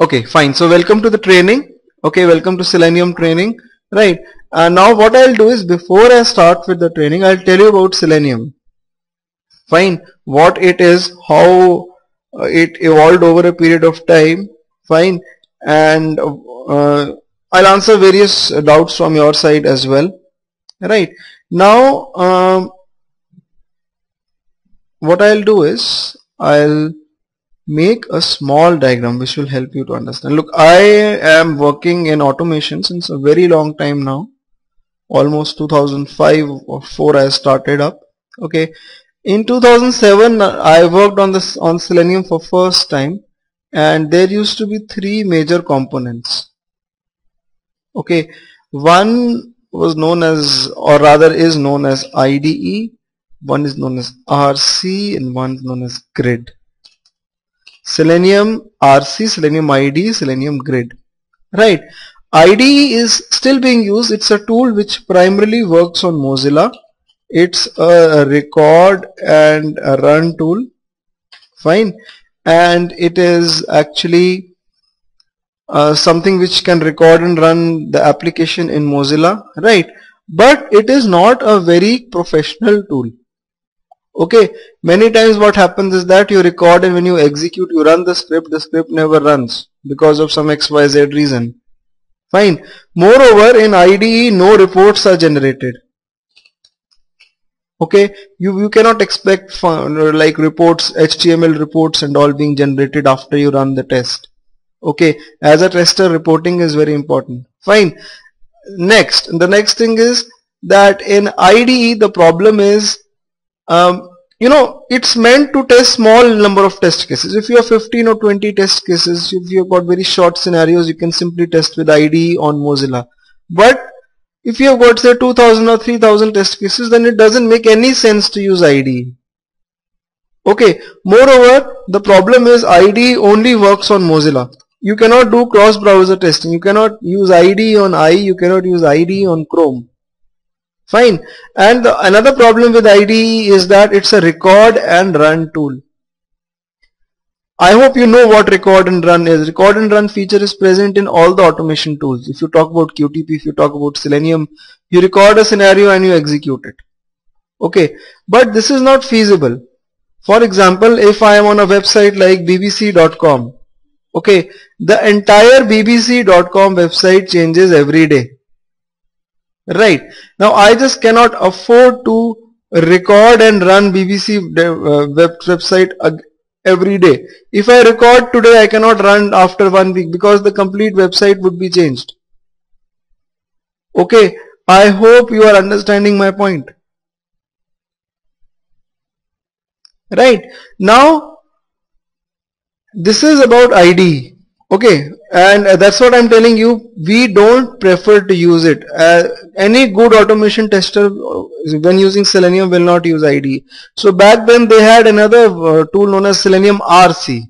Okay, fine. So welcome to the training. Okay, welcome to Selenium training. Right. Now what I'll do is, before I start with the training, I'll tell you about Selenium. Fine. What it is, how it evolved over a period of time. Fine. And I'll answer various doubts from your side as well. Right. Now what I'll do is, I'll make a small diagram which will help you to understand. Look, I am working in automation since a very long time now. Almost 2005 or 4 I started up. Okay. In 2007 I worked on Selenium for first time, and there used to be 3 major components. Okay. One was known as, or rather is known as IDE, one is known as RC, and one is known as Grid. Selenium RC, Selenium IDE, Selenium Grid. Right. IDE is still being used. It's a tool which primarily works on Mozilla. It's a record and a run tool. Fine. And it is actually something which can record and run the application in Mozilla. Right. But it is not a very professional tool. Okay, many times what happens is that you record, and when you execute, you run the script never runs because of some XYZ reason. Fine. Moreover, in IDE no reports are generated. Okay, you cannot expect like reports, HTML reports and all being generated after you run the test. Okay, as a tester, reporting is very important. Fine. Next, the next thing is that in IDE the problem is, it's meant to test small number of test cases. If you have 15 or 20 test cases, if you have got very short scenarios, you can simply test with IDE on Mozilla. But if you have got say 2000 or 3000 test cases, then it doesn't make any sense to use IDE. Okay. Moreover, the problem is IDE only works on Mozilla. You cannot do cross-browser testing. You cannot use IDE on IE. You cannot use IDE on Chrome. Fine. And another problem with IDE is that it's a record and run tool. I hope you know what record and run is. Record and run feature is present in all the automation tools. If you talk about QTP, if you talk about Selenium, you record a scenario and you execute it. Okay. But this is not feasible. For example, if I am on a website like bbc.com, okay, the entire bbc.com website changes every day. Right. Now I just cannot afford to record and run BBC website every day. If I record today, I cannot run after 1 week because the complete website would be changed. Okay. I hope you are understanding my point. Right. Now this is about IDE. Okay, and that's what I'm telling you. We don't prefer to use it. Any good automation tester when using Selenium will not use IDE. So back then they had another tool known as Selenium RC.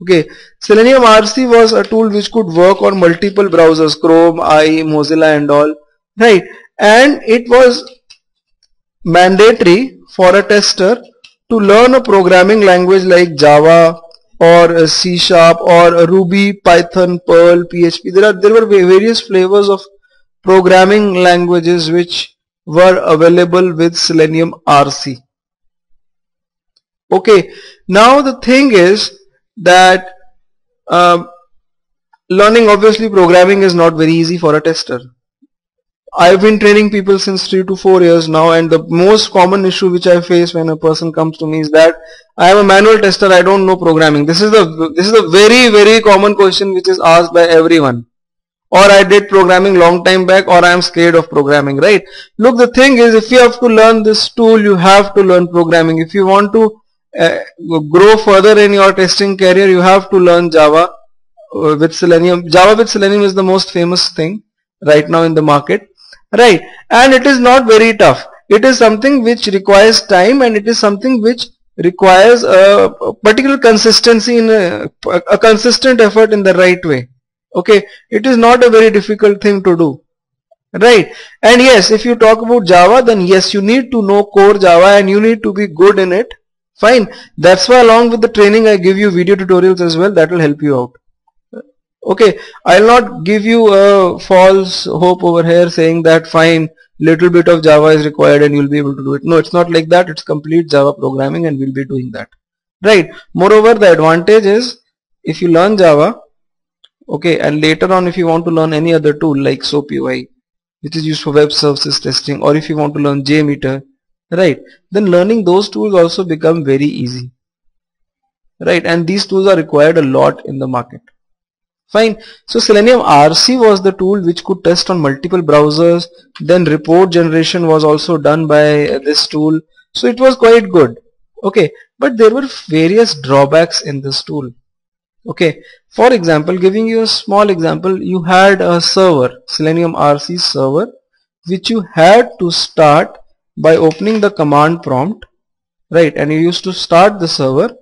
Okay, Selenium RC was a tool which could work on multiple browsers, Chrome, IE, Mozilla and all. Right, and it was mandatory for a tester to learn a programming language like Java or C# or Ruby, Python, Perl, PHP. There were various flavors of programming languages which were available with Selenium RC. Okay. Now the thing is that learning obviously programming is not very easy for a tester. I've been training people since 3 to 4 years now, and the most common issue which I face when a person comes to me is that I am a manual tester, I don't know programming. This is a very, very common question which is asked by everyone. Or I did programming long time back, or I am scared of programming, right? Look, the thing is, if you have to learn this tool, you have to learn programming. If you want to grow further in your testing career, you have to learn Java with Selenium. Java with Selenium is the most famous thing right now in the market. Right, and it is not very tough. It is something which requires time, and it is something which requires a particular consistency in a consistent effort in the right way. Okay, it is not a very difficult thing to do. Right, and yes, if you talk about Java, then yes, you need to know core Java and you need to be good in it. Fine, that's why along with the training I give you video tutorials as well that will help you out. Okay, I'll not give you a false hope over here saying that fine, little bit of Java is required and you'll be able to do it. No, it's not like that. It's complete Java programming and we'll be doing that. Right. Moreover, the advantage is if you learn Java, okay, and later on if you want to learn any other tool like SOAP-UI, which is used for web services testing, or if you want to learn JMeter, right, then learning those tools also become very easy. Right, and these tools are required a lot in the market. Fine. So Selenium RC was the tool which could test on multiple browsers. Then report generation was also done by this tool. So it was quite good. Okay. But there were various drawbacks in this tool. Okay. For example, giving you a small example, you had a server, Selenium RC server, which you had to start by opening the command prompt. Right. And you used to start the server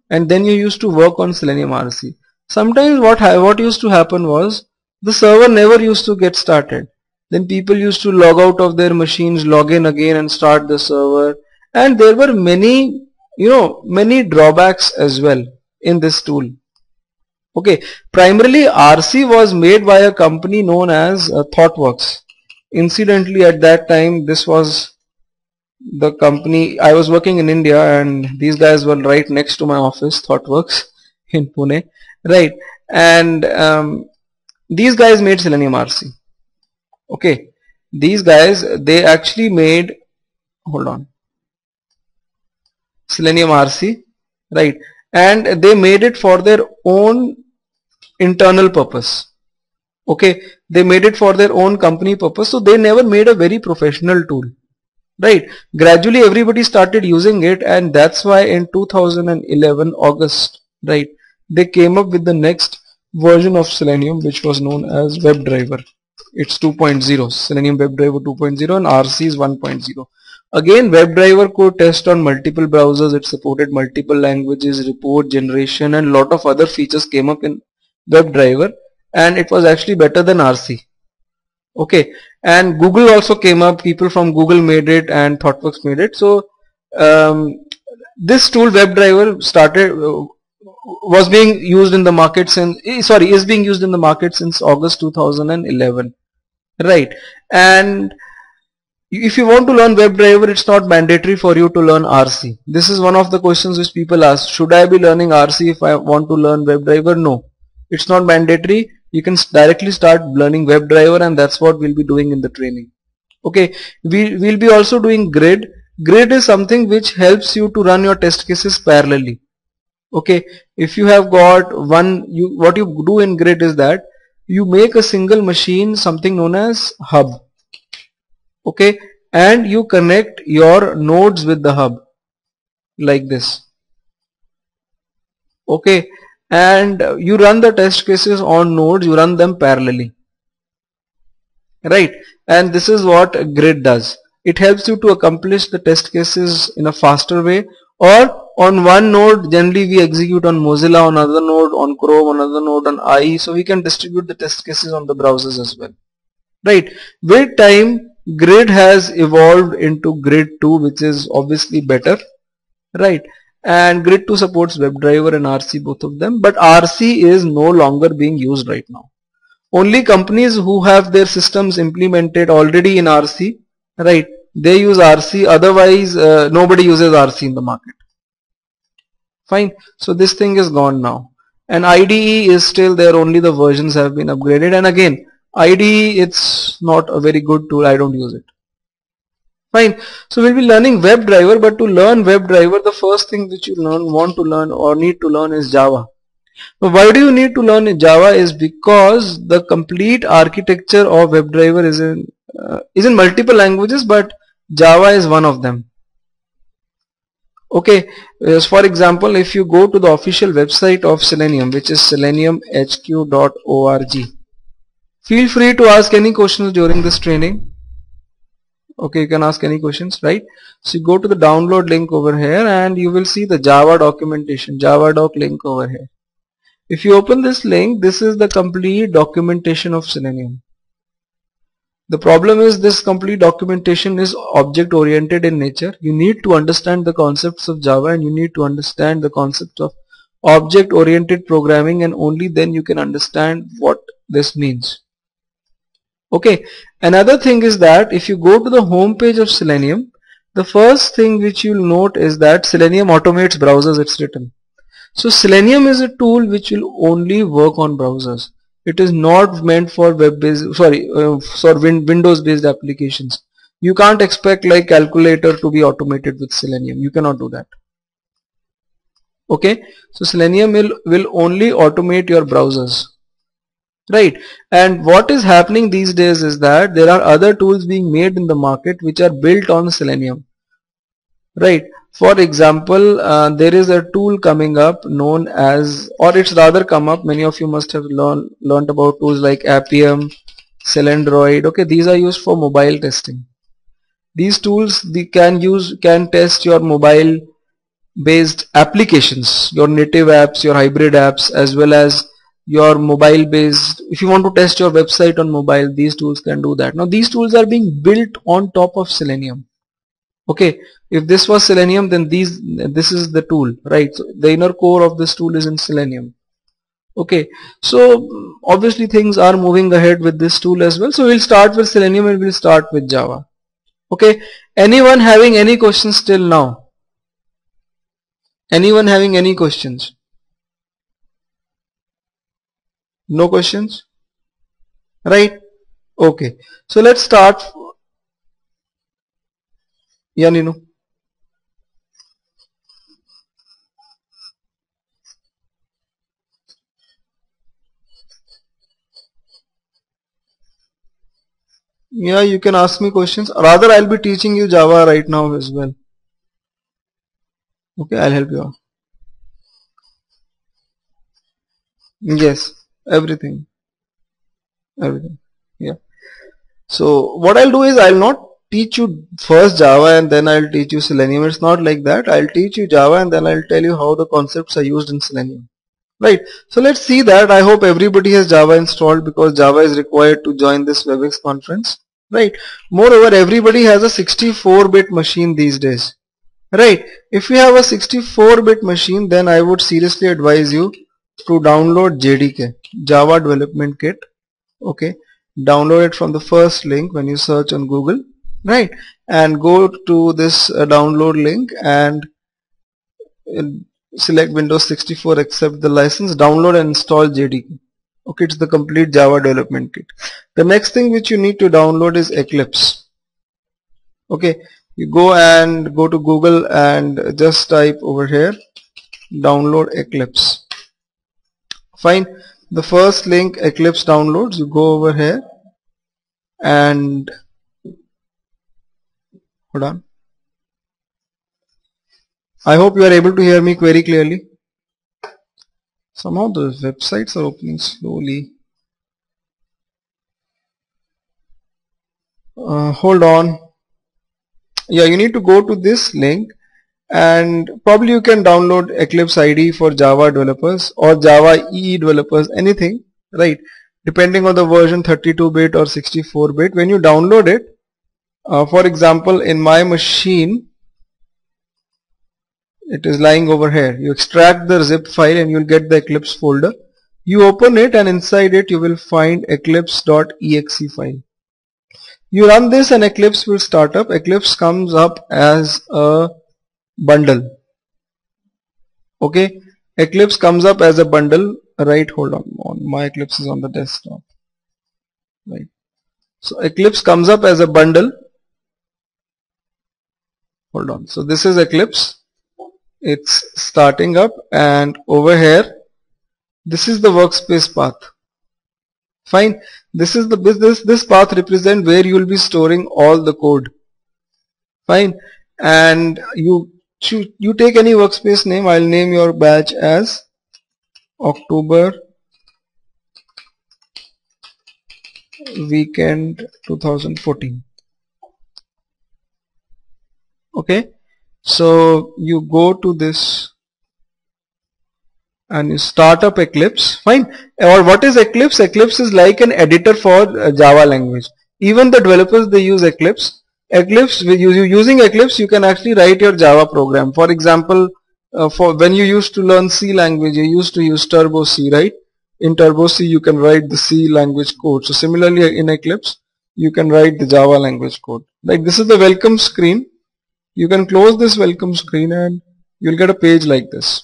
and then you used to work on Selenium RC. Sometimes what used to happen was the server never used to get started. Then people used to log out of their machines, log in again and start the server, and there were many drawbacks as well in this tool. Okay, primarily RC was made by a company known as ThoughtWorks. Incidentally, at that time this was the company. I was working in India and these guys were right next to my office, ThoughtWorks in Pune. Right, and these guys made Selenium RC. Okay, these guys, they actually made, hold on, Selenium RC, right, and they made it for their own internal purpose. Okay, they made it for their own company purpose, so they never made a very professional tool. Right, gradually everybody started using it, and that's why in 2011 August, right, they came up with the next version of Selenium, which was known as WebDriver. It's 2.0, Selenium WebDriver 2.0, and RC is 1.0. Again, WebDriver could test on multiple browsers. It supported multiple languages, report generation, and lot of other features came up in WebDriver, and it was actually better than RC. Okay, and Google also came up. People from Google made it and ThoughtWorks made it. So this tool WebDriver was being used in the market since, is being used in the market since August 2011. Right, and if you want to learn WebDriver, it's not mandatory for you to learn RC. This is one of the questions which people ask. Should I be learning RC if I want to learn WebDriver? No, it's not mandatory. You can directly start learning WebDriver, and that's what we'll be doing in the training. Okay, we'll be also doing Grid. Grid is something which helps you to run your test cases parallelly. Okay, if you have got what you do in Grid is that you make a single machine, something known as hub. Okay, and you connect your nodes with the hub like this. Okay, and you run the test cases on nodes, you run them parallelly. Right, and this is what Grid does. It helps you to accomplish the test cases in a faster way, or on one node generally we execute on Mozilla, on another node on Chrome, on another node on IE, so we can distribute the test cases on the browsers as well. Right, with time Grid has evolved into Grid 2, which is obviously better. Right, and Grid 2 supports WebDriver and RC, both of them, but RC is no longer being used right now. Only companies who have their systems implemented already in RC, right, they use RC, otherwise nobody uses RC in the market. Fine, so this thing is gone now, and IDE is still there, only the versions have been upgraded, and again IDE, it's not a very good tool, I don't use it. Fine, so we'll be learning WebDriver, but to learn WebDriver, the first thing which you want to learn or need to learn is Java. Now, why do you need to learn Java? Is because the complete architecture of WebDriver is in multiple languages, but Java is one of them. Okay, for example, if you go to the official website of Selenium, which is seleniumhq.org, feel free to ask any questions during this training. Okay, you can ask any questions, right? So you go to the download link over here and you will see the Java documentation, Java.doc link over here. If you open this link, this is the complete documentation of Selenium. The problem is this complete documentation is object oriented in nature. You need to understand the concepts of Java and you need to understand the concepts of object oriented programming, and only then you can understand what this means. Okay, another thing is that if you go to the home page of Selenium, the first thing which you'll note is that Selenium automates browsers. It's written. So Selenium is a tool which will only work on browsers. It is not meant for Windows based applications. You can't expect like calculator to be automated with Selenium. You cannot do that. Okay, so Selenium will only automate your browsers, right? And what is happening these days is that there are other tools being made in the market which are built on Selenium, right? For example, there is a tool coming up known as, or it's rather come up, many of you must have learned about tools like Appium, Selendroid. Okay, these are used for mobile testing. These tools can test your mobile based applications, your native apps, your hybrid apps, as well as your mobile based. If you want to test your website on mobile, these tools can do that. Now these tools are being built on top of Selenium. Okay, if this was Selenium, then this is the tool, right? So the inner core of this tool is in Selenium. Okay, so obviously things are moving ahead with this tool as well. So we'll start with Selenium and we'll start with Java. Okay, anyone having any questions till now? Anyone having any questions? No questions? Right? Okay, so let's start. Yeah, Nino. Yeah, you can ask me questions. Rather, I'll be teaching you Java right now as well. Okay, I'll help you out. Yes, everything. Yeah. So what I'll do is I'll not teach you first Java and then I'll teach you Selenium. It's not like that. I'll teach you Java and then I'll tell you how the concepts are used in Selenium. Right. So let's see that. I hope everybody has Java installed because Java is required to join this WebEx conference. Right. Moreover, everybody has a 64-bit machine these days. Right. If you have a 64-bit machine, then I would seriously advise you to download JDK, Java Development Kit. Okay. Download it from the first link when you search on Google. Right. And go to this download link and select Windows 64, accept the license, download and install JDK. Okay, it's the complete Java development kit. The next thing which you need to download is Eclipse. Okay, you go to Google and just type over here, download Eclipse. Fine, the first link, Eclipse downloads, you go over here and hold on. I hope you are able to hear me very clearly. Somehow the websites are opening slowly. Hold on. Yeah, you need to go to this link and probably you can download Eclipse IDE for Java developers or Java EE developers, anything, right? Depending on the version, 32-bit or 64-bit. When you download it, for example, in my machine, it is lying over here. You extract the zip file and you'll get the Eclipse folder. You open it and inside it you will find eclipse.exe file. You run this and Eclipse will start up. Eclipse comes up as a bundle. Okay, Eclipse comes up as a bundle. Right, hold on. My Eclipse is on the desktop. Right. So Eclipse comes up as a bundle. Hold on. So this is Eclipse. It's starting up and over here this is the workspace path. Fine, this is this path represents where you will be storing all the code. Fine, and you take any workspace name. I'll name your batch as October Weekend 2014. Okay. So you go to this and you start up Eclipse. Fine. Or what is Eclipse? Eclipse is like an editor for Java language. Even the developers, they use Eclipse. Using Eclipse you can actually write your Java program. For example, for when you used to learn C language, you used to use Turbo C, right? In Turbo C you can write the C language code. So similarly in Eclipse you can write the Java language code. Like this is the welcome screen. You can close this welcome screen and you'll get a page like this.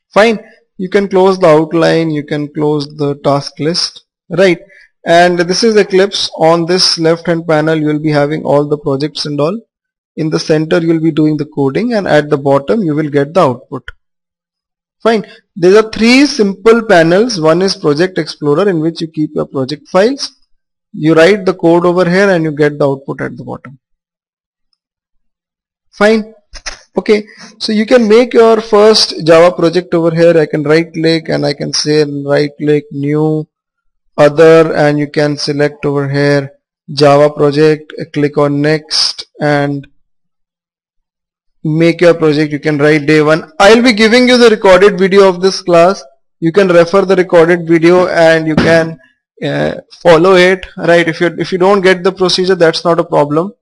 Fine. You can close the outline, you can close the task list, right? And this is Eclipse. On this left hand panel you will be having all the projects and all. In the center you will be doing the coding, and at the bottom you will get the output. Fine. There are three simple panels. One is Project Explorer, in which you keep your project files. You write the code over here and you get the output at the bottom. Fine. Okay, so you can make your first Java project over here. I can right click and I can say right click new other, and you can select over here Java project, click on next and make your project. You can write day one. I'll be giving you the recorded video of this class. You can refer the recorded video and you can follow it, right? If you don't get the procedure, that's not a problem.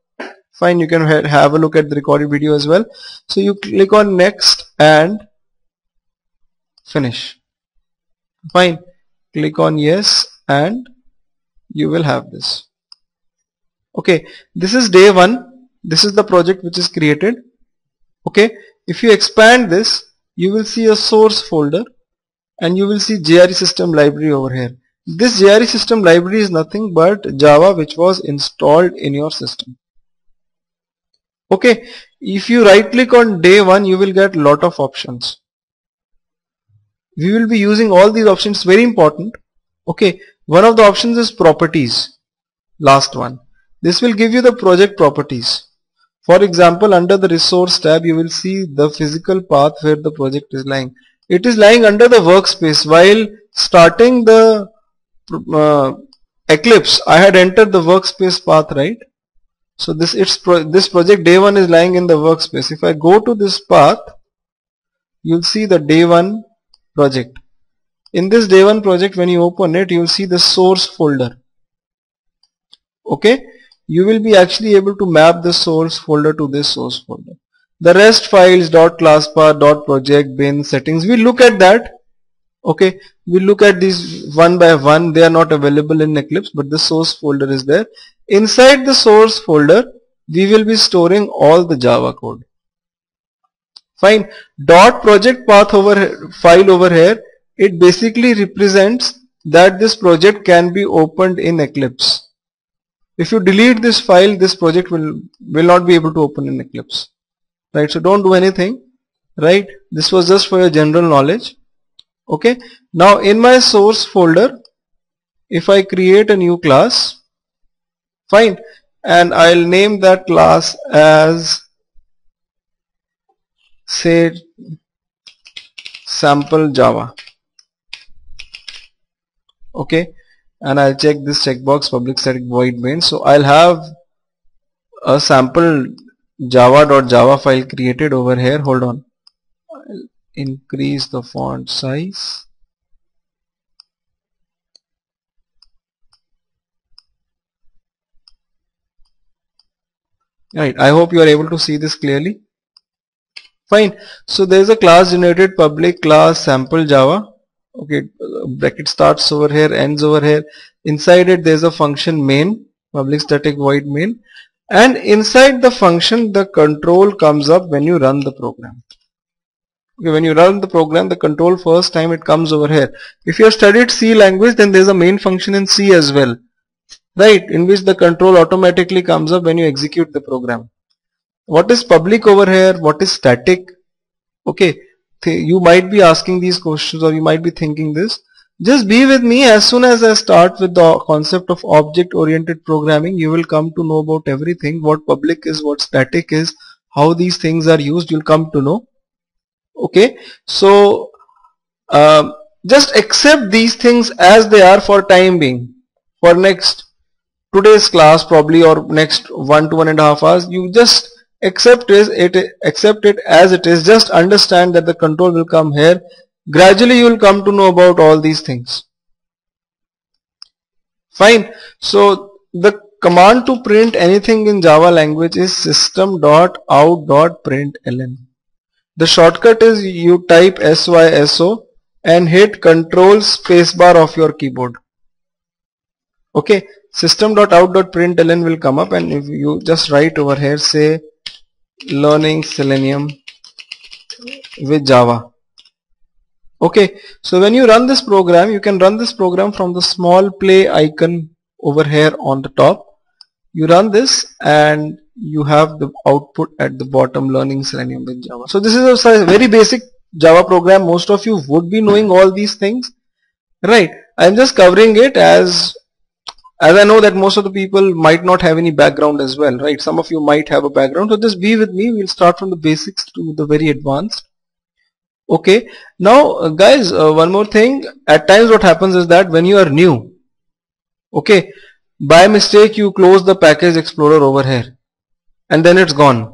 Fine, you can have a look at the recorded video as well. So you click on next and finish. Fine, click on yes and you will have this. Okay, this is day one. This is the project which is created. Okay, if you expand this, you will see a source folder and you will see JRE system library over here. This JRE system library is nothing but Java which was installed in your system. Okay, if you right click on day one, you will get lot of options. We will be using all these options, very important. Okay, one of the options is properties, last one. This will give you the project properties. For example, under the resource tab you will see the physical path where the project is lying. It is lying under the workspace. While starting the Eclipse, I had entered the workspace path, right? So this project day one is lying in the workspace. If I go to this path, you'll see the day one project. In this day one project, when you open it, you'll see the source folder. Okay, you will be actually able to map the source folder to this source folder. The rest files .classpath, .project, bin, settings, we'll look at that. Okay, we'll look at these one by one. They are not available in Eclipse, but the source folder is there. Inside the source folder, we will be storing all the Java code. Fine. .project path file over here, it basically represents that this project can be opened in Eclipse. If you delete this file, this project will not be able to open in Eclipse. Right, so don't do anything. Right, this was just for your general knowledge. Okay, now in my source folder, if I create a new class, fine, and I'll name that class as, say, sample Java. Okay, and I'll check this checkbox, public static void main. So I'll have a sample java.java file created over here. Hold on, I'll increase the font size. Right, I hope you are able to see this clearly. Fine, so there is a class generated, public class sample Java. Okay, bracket starts over here, ends over here. Inside it there is a function main, public static void main, and inside the function the control comes up when you run the program. Okay, when you run the program, the control first time it comes over here. If you have studied C language, then there is a main function in C as well, right, in which the control automatically comes up when you execute the program. What is public over here? What is static? Okay, you might be asking these questions, or you might be thinking this. Just be with me. As soon as I start with the concept of object oriented programming, you will come to know about everything. What public is, what static is, how these things are used, you'll come to know. Okay, so just accept these things as they are for time being. For today's class probably, or next 1 to 1.5 hours, you just accept it as it is. Just understand that the control will come here. Gradually you will come to know about all these things. Fine. So the command to print anything in Java language is system.out.println. The shortcut is you type SYSO and hit Control spacebar of your keyboard. Okay, system.out.println will come up, and if you just write over here, say learning Selenium with Java. Okay, so when you run this program, you can run this program from the small play icon over here on the top. You run this and you have the output at the bottom, learning Selenium with Java. So this is a very basic Java program. Most of you would be knowing all these things, right? I'm just covering it as I know that most of the people might not have any background as well, right? Some of you might have a background, so just be with me. We'll start from the basics to the very advanced. Okay, now guys, one more thing. At times what happens is that when you are new, okay, by mistake you close the package explorer over here and then it's gone,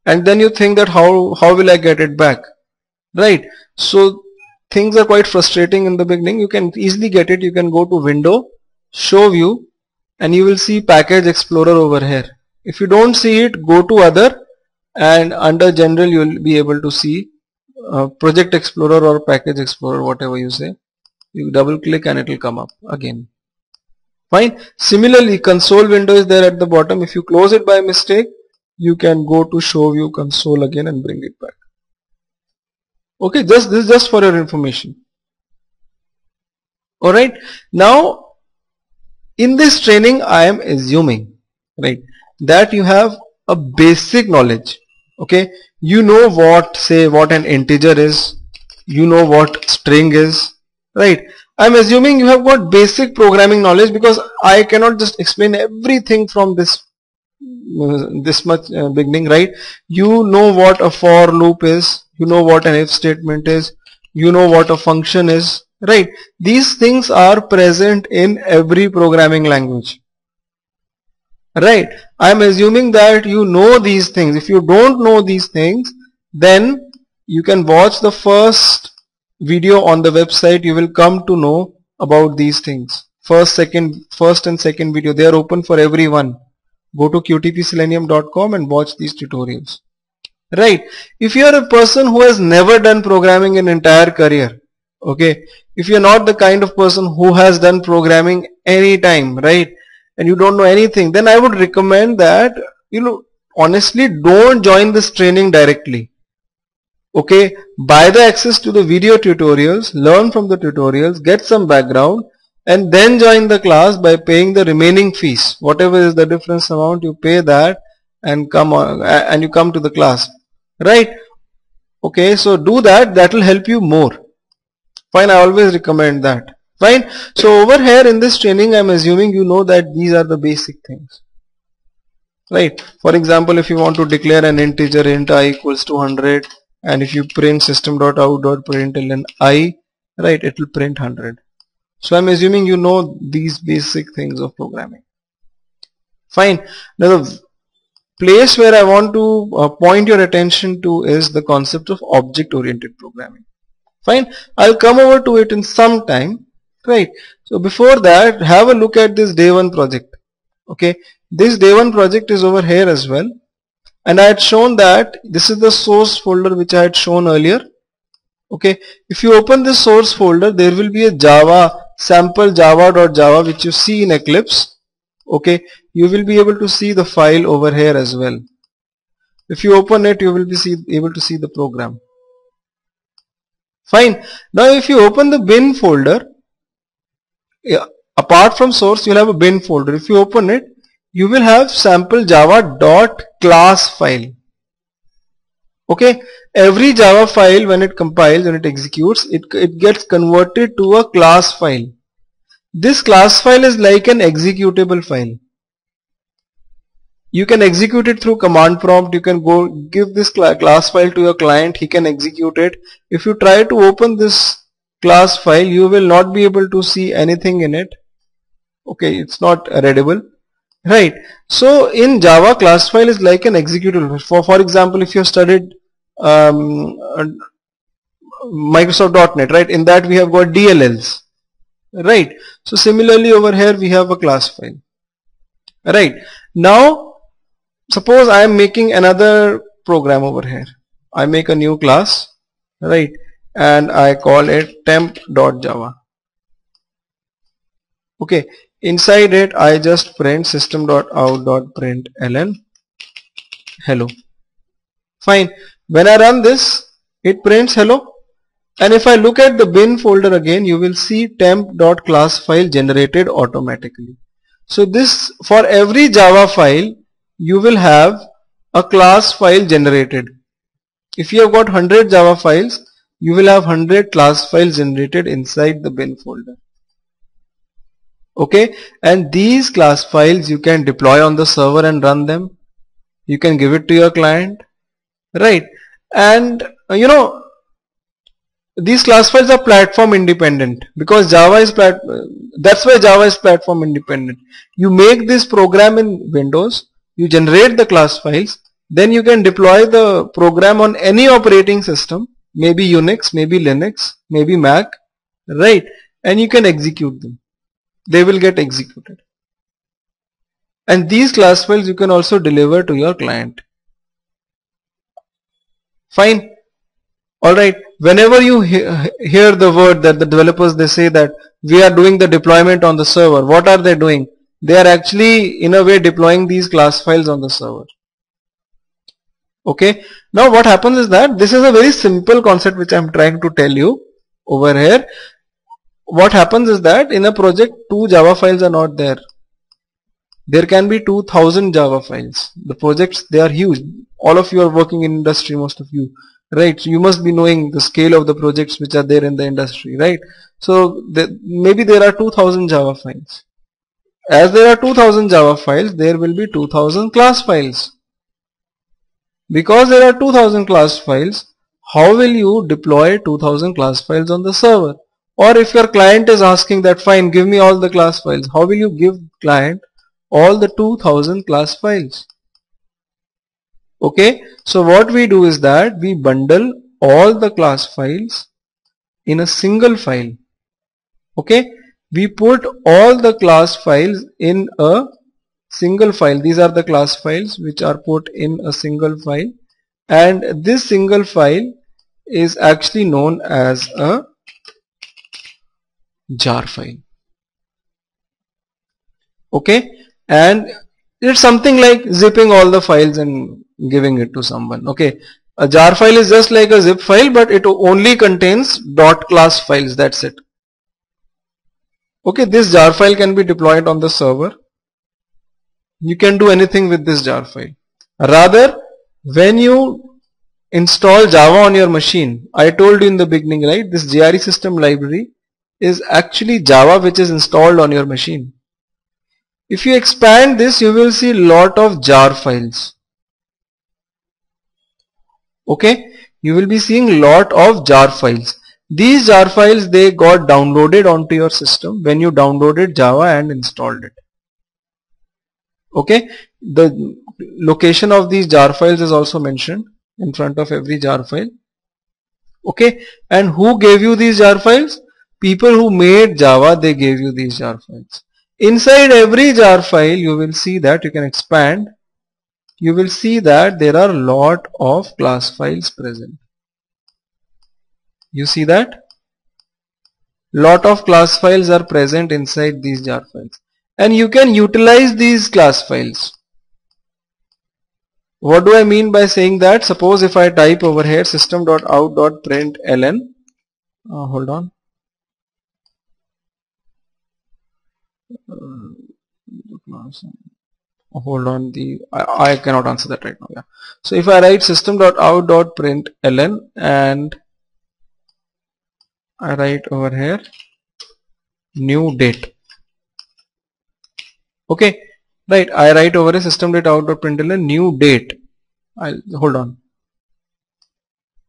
and then you think that how will I get it back, right? So things are quite frustrating in the beginning. You can easily get it. You can go to Window, Show View, and you will see Package Explorer over here. If you don't see it, go to Other, and under General you will be able to see Project Explorer or Package Explorer, whatever you say. You double click and it will come up again. Fine. Similarly, console window is there at the bottom. If you close it by mistake, you can go to Show View Console again and bring it back. Okay, this is just for your information. Alright, now in this training I am assuming, right, that you have a basic knowledge. Okay, you know what an integer is, you know what string is, right? I'm assuming you have got basic programming knowledge, because I cannot just explain everything from this much beginning, right? You know what a for loop is, you know what an if statement is, you know what a function is, right? These things are present in every programming language, right? I'm assuming that you know these things. If you don't know these things, then you can watch the first video on the website. You will come to know about these things. First and second video, they are open for everyone. Go to qtpselenium.com and watch these tutorials, right? If you are a person who has never done programming in entire career, okay, if you are not the kind of person who has done programming any time, right, and you don't know anything, then I would recommend that, honestly, don't join this training directly. Okay, buy the access to the video tutorials, learn from the tutorials, get some background, and then join the class by paying the remaining fees. Whatever is the difference amount, you pay that and you come to the class, right? Okay, so do that. That will help you more. Fine, I always recommend that. Fine. So over here in this training, I'm assuming you know that these are the basic things, right? For example, if you want to declare an integer int I equals to 100, and if you print system.out.println I, right, it will print 100. So I'm assuming you know these basic things of programming. Fine. Now the place where I want to point your attention to is the concept of object-oriented programming. Fine. I'll come over to it in some time, right? So before that, have a look at this day one project. Okay, this day one project is over here as well, and I had shown that this is the source folder which I had shown earlier. Okay, if you open this source folder, there will be a Java sample java.java which you see in Eclipse. Okay, you will be able to see the file over here as well. If you open it, you will be able to see the program. Fine. Now if you open the bin folder, apart from source, you'll have a bin folder. If you open it, you will have sample java.class file. Okay, every Java file, when it compiles and it executes, it gets converted to a class file. This class file is like an executable file. You can execute it through command prompt. You can go give this class file to your client, he can execute it. If you try to open this class file, you will not be able to see anything in it. Okay, it's not readable, right? So in Java, class file is like an executable. For example, if you have studied Microsoft.NET, right, in that we have got DLLs, right? So similarly over here we have a class file, right? Now suppose I am making another program over here. I make a new class, right, and I call it temp.java. Okay, inside it I just print system.out.println hello. Fine. When I run this, it prints hello. And if I look at the bin folder again, you will see temp.class file generated automatically. So this, for every Java file, you will have a class file generated. If you have got 100 Java files, you will have 100 class files generated inside the bin folder. Okay, and these class files you can deploy on the server and run them. You can give it to your client, right? And you know, these class files are platform independent because Java is that's why Java is platform independent. You make this program in Windows, you generate the class files, then you can deploy the program on any operating system, maybe Unix, maybe Linux, maybe Mac, right? And you can execute them. They will get executed. And these class files you can also deliver to your client. Fine. Alright. Whenever you hear the word that the developers, they say that we are doing the deployment on the server, what are they doing? They are actually in a way deploying these class files on the server. Okay. Now what happens is that this is a very simple concept which I am trying to tell you over here. What happens is that in a project 2 Java files are not there. There can be 2000 Java files. The projects, they are huge. All of you are working in industry, most of you, right? So you must be knowing the scale of the projects which are there in the industry, right? So maybe there are 2000 Java files. As there are 2000 Java files, there will be 2000 class files. Because there are 2000 class files, how will you deploy 2000 class files on the server? Or if your client is asking that, fine, give me all the class files, how will you give client all the 2000 class files? Okay, so what we do is that we bundle all the class files in a single file. Okay, we put all the class files in a single file. These are the class files which are put in a single file, and this single file is actually known as a jar file. Okay, and it's something like zipping all the files and giving it to someone. Okay, a jar file is just like a zip file, but it only contains .class files, that's it. Okay, this jar file can be deployed on the server. You can do anything with this jar file. Rather, when you install Java on your machine, I told you in the beginning, right, this JRE system library is actually Java which is installed on your machine. If you expand this, you will see lot of jar files. Okay, you will be seeing lot of jar files. These jar files, they got downloaded onto your system when you downloaded Java and installed it. Okay, the location of these jar files is also mentioned in front of every jar file. Okay, and who gave you these jar files? People who made Java, they gave you these jar files. Inside every jar file, you will see that you can expand. You will see that there are a lot of class files present. You see that? Lot of class files are present inside these jar files. And you can utilize these class files. What do I mean by saying that? Suppose if I type over here system.out.println, hold on. Hold on, I cannot answer that right now. Yeah. So if I write system.out.println and I write over here new date. Okay, right, I write over a system.out.println new date. Hold on.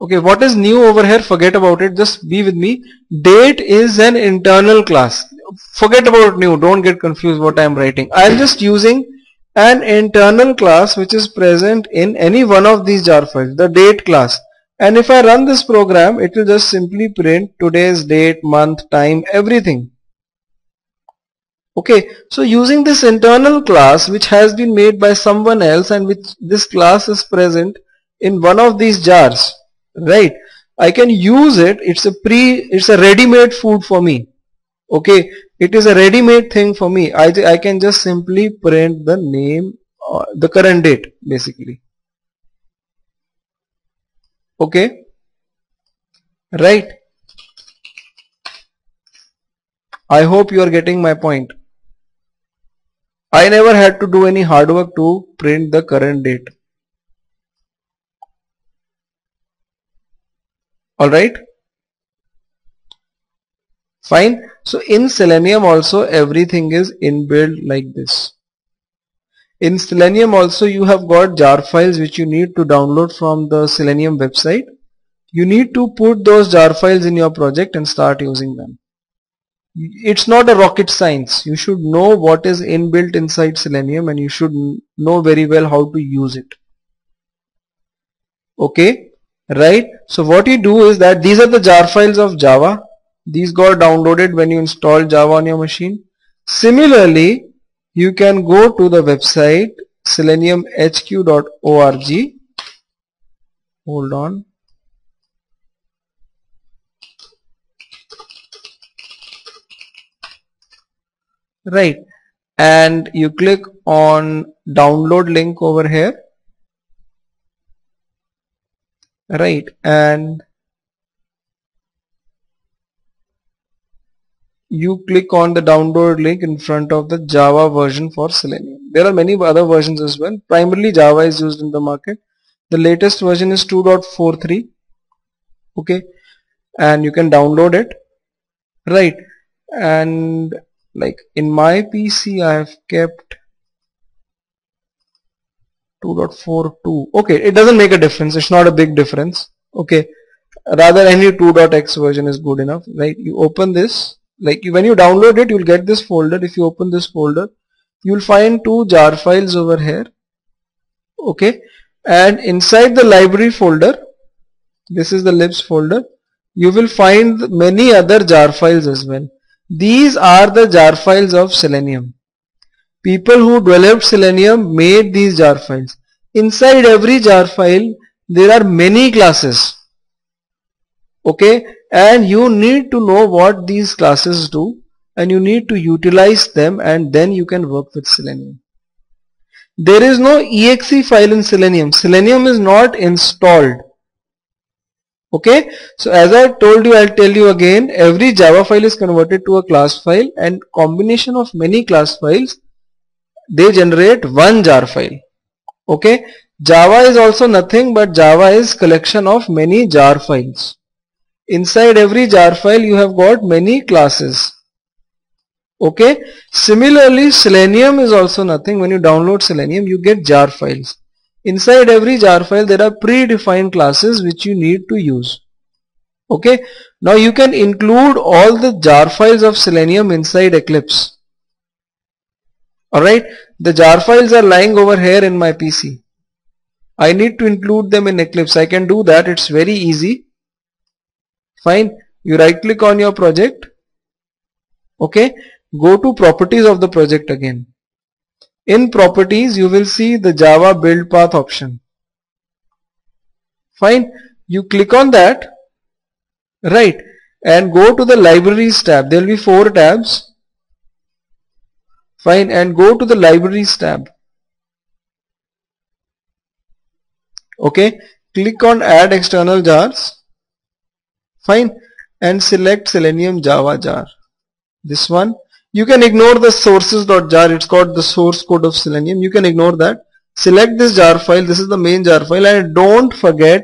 Okay, what is new over here? Forget about it, just be with me. Date is an internal class. Forget about new, don't get confused what I am writing. I am just using an internal class which is present in any one of these jar files, the date class. And if I run this program, it will just simply print today's date, month, time, everything. Okay, so using this internal class which has been made by someone else and which this class is present in one of these jars, right? I can use it. It's a ready-made food for me. Okay, it is a ready-made thing for me. I can just simply print the name, the current date basically. Okay, right? I hope you are getting my point. I never had to do any hard work to print the current date. Alright, fine. So in Selenium also everything is inbuilt like this. In Selenium also you have got jar files which you need to download from the Selenium website. You need to put those jar files in your project and start using them. It's not a rocket science. You should know what is inbuilt inside Selenium and you should know very well how to use it. Okay, right? So what you do is that these are the jar files of Java. These got downloaded when you install Java on your machine. Similarly, you can go to the website seleniumhq.org. Hold on. Right, and you click on download link over here, right, and you click on the download link in front of the Java version for Selenium. There are many other versions as well. Primarily Java is used in the market. The latest version is 2.43. okay, and you can download it, right, and like in my PC I have kept 2.42. okay, it doesn't make a difference, it's not a big difference. Okay, rather any 2.x version is good enough, right? You open this, like when you download it you'll get this folder. If you open this folder you'll find two jar files over here, okay, and inside the library folder, this is the libs folder, you will find many other jar files as well. These are the jar files of Selenium. People who developed Selenium made these jar files. Inside every jar file there are many classes, okay, and you need to know what these classes do and you need to utilize them, and then you can work with Selenium. There is no exe file in Selenium. Selenium is not installed. Okay, so as I told you, I'll tell you again, every Java file is converted to a class file, and combination of many class files, they generate one jar file. Okay, Java is also nothing but Java is collection of many jar files. Inside every jar file you have got many classes. Okay, similarly Selenium is also nothing. When you download Selenium you get jar files. Inside every jar file there are predefined classes which you need to use. Okay, now you can include all the jar files of Selenium inside Eclipse. Alright, the jar files are lying over here in my PC. I need to include them in Eclipse. I can do that, it's very easy. Fine, you right click on your project. Okay, go to properties of the project again. In properties you will see the Java build path option. Fine, you click on that, right, and go to the libraries tab. There will be 4 tabs. Fine, and go to the libraries tab. Okay, click on add external jars. Fine, and select Selenium Java jar. This one. You can ignore the sources.jar, it's got the source code of Selenium. You can ignore that. Select this jar file, this is the main jar file, and don't forget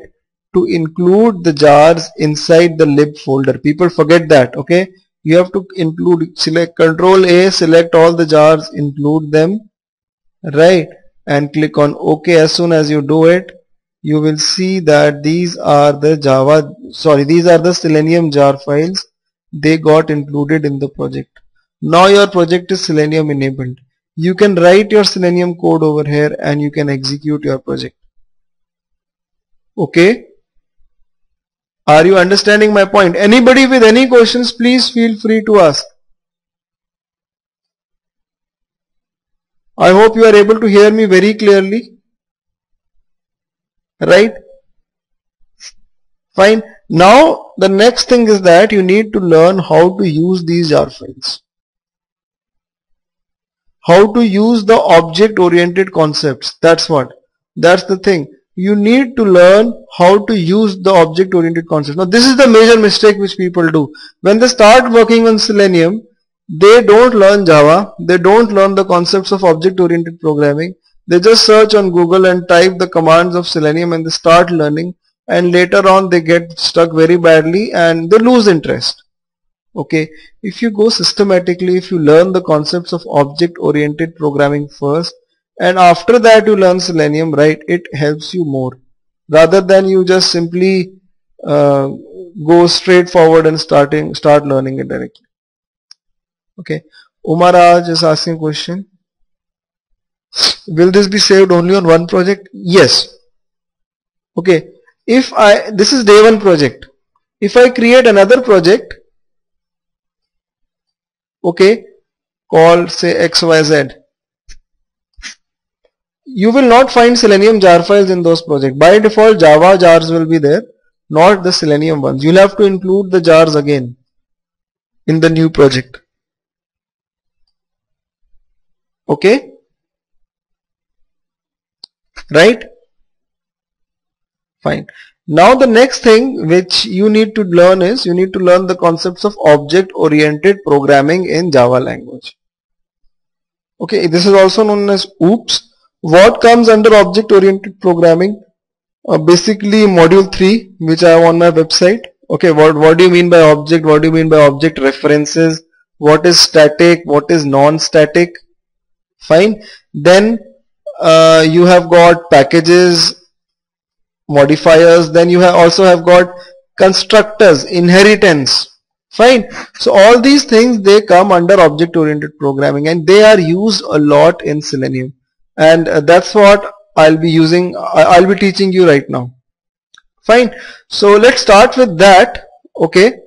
to include the jars inside the lib folder. People forget that, okay? You have to include, select Control A, select all the jars, include them, right? And click on OK. As soon as you do it, you will see that these are the these are the Selenium jar files. They got included in the project. Now your project is Selenium enabled. You can write your Selenium code over here and you can execute your project. Okay? Are you understanding my point? Anybody with any questions, please feel free to ask. I hope you are able to hear me very clearly. right? Fine. Now the next thing is that you need to learn how to use these jar files, how to use the object oriented concepts. That's the thing. You need to learn how to use the object oriented concepts. Now this is the major mistake which people do. When they start working on Selenium, they don't learn Java, they don't learn the concepts of object oriented programming. They just search on Google and type the commands of Selenium and they start learning, and later on they get stuck very badly and they lose interest. Okay, if you go systematically, if you learn the concepts of object oriented programming first and after that you learn Selenium, right, it helps you more rather than you just simply go straight forward and start learning it directly. Okay, Umar Raj is asking a question. Will this be saved only on one project? Yes. Okay, this is day one project. If I create another project, okay, called say XYZ, you will not find Selenium jar files in those projects. By default Java jars will be there, not the Selenium ones. You'll have to include the jars again in the new project. Okay, right? Fine. Now the next thing which you need to learn is you need to learn the concepts of object oriented programming in Java language. Okay, this is also known as OOPS. What comes under object oriented programming? Basically module 3 which I have on my website. Okay, what do you mean by object? What do you mean by object references? What is static? What is non-static? Fine. Then you have got packages, modifiers, then you also have got constructors, inheritance. Fine. So all these things, they come under object oriented programming and they are used a lot in Selenium, and that's what I'll be teaching you right now. Fine. So let's start with that. Okay.